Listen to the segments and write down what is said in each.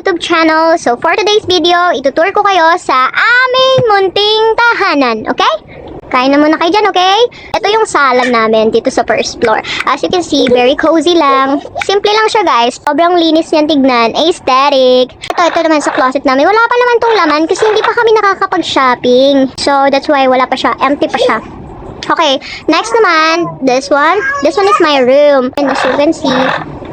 YouTube channel. So for today's video, itutur ko kayo sa aming munting tahanan, okay? Kain na muna kayo dyan, okay? Ito yung sala namin dito sa first floor. As you can see, very cozy lang. Simple lang siya, guys. Sobrang linis niyan tignan. Aesthetic. Ito naman sa closet namin. Wala pa naman tong laman kasi hindi pa kami nakakapag-shopping. So that's why wala pa siya. Empty pa siya. Okay, next naman, this one. This one is my room. And as you can see,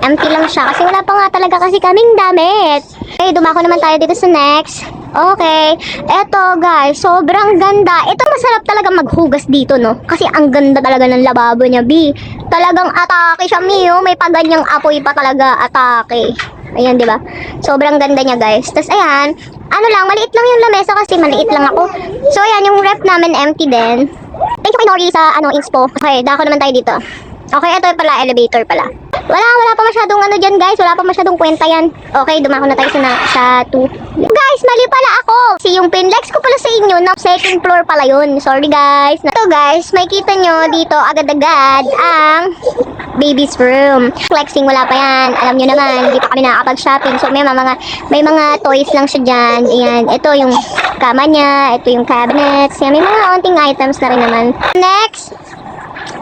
empty lang siya kasi wala pa nga talaga kasi kaming damit. Okay, dumako naman tayo dito sa next. Okay, eto guys, sobrang ganda. Ito masarap talaga maghugas dito, no? Kasi ang ganda talaga ng lababo niya, B. Talagang atake siya, Mio. May paganyang apoy pa talaga, atake. Ayan, di ba? Sobrang ganda niya, guys. Tapos, ayan, ano lang, maliit lang yung lamesa kasi maliit lang ako. So, ayan, yung ref namin empty din. Thank you kay Nori sa, inspo. Okay, dako naman tayo dito. Okay, ito pala, elevator pala. Wala pa masyadong dyan, guys. Wala pa masyadong kwenta yan. Okay, dumako na tayo sa 2. Guys, mali pala ako. Si yung pinlex ko pala sa inyo, na second floor pala yun. Sorry, guys. Ito, guys, may kita nyo dito agad-agad ang baby's room. Flexing, wala pa yan. Alam nyo naman, hindi pa kami nakakapag-shopping. So, may mga toys lang siya dyan. Ayan, ito yung kama niya. Ito yung cabinets. Yan, may mga onting items na rin naman. Next,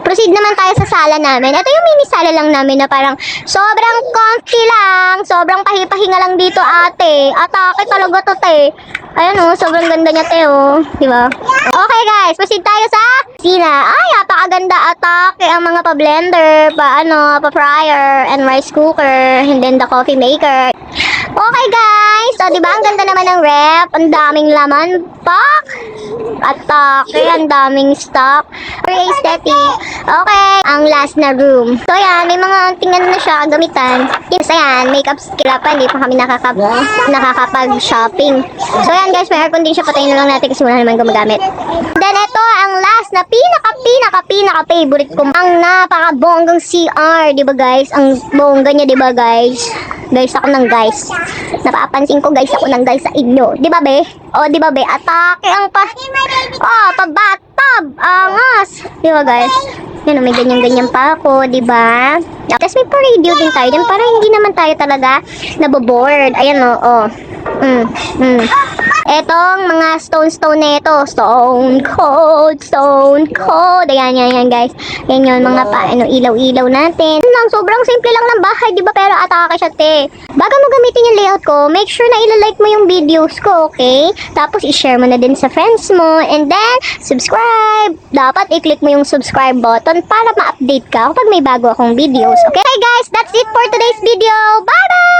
proceed naman tayo sa sala namin. Ito yung mini sala lang namin na parang sobrang comfy lang. Sobrang pahipahinga lang dito, ate. Atake talaga to, te. Ayan o, sobrang ganda niya, te, o. Diba? Okay, guys. Proceed tayo sa kusina. Ay, napakaganda, atake. Ang mga pa-blender, pa-fryer, and rice cooker, and then the coffee maker. Okay, guys. So, diba, ang ganda naman ng rep. Ang daming laman. Pak! Atake, ang daming stock. Very aesthetic. Okay, ang last na room. So, ayan, may mga tingnan na siya, gamitan. Yes, ayan, makeup skill pa. Hindi pa kami nakakapag-shopping. So, ayan, guys, may air condition. Patayin na lang natin kasi wala naman gumagamit. Then, ito, ang last na pinaka-favorite ko. Ang napaka-bonggang CR. Diba, guys? Ang bongga niya, diba, guys? Guys, ako ng guys. Napapansin ko, guys, ako ng guys sa inyo. Diba, be? O, diba, be? Atake ang pa-bathtub. Angas. Diba, guys? Yan, may ganyan-ganyan pa ako, diba? Tapos may pa-radio din tayo din para hindi naman tayo talaga naboboard. Ayan, o. Etong mga stone na ito. Stone cold. Ayan, guys. Yan yun, mga ilaw-ilaw natin. Sobrang simple lang ng bahay, diba? Pero atake siya, te. Bago mo gamitin yung layout ko, make sure na ilalike mo yung videos ko, okay? Tapos, i-share mo na din sa friends mo. And then, subscribe. Dapat i-click mo yung subscribe button para ma-update ka kapag may bago akong videos, okay? Okay, guys, that's it for today's video. Bye-bye!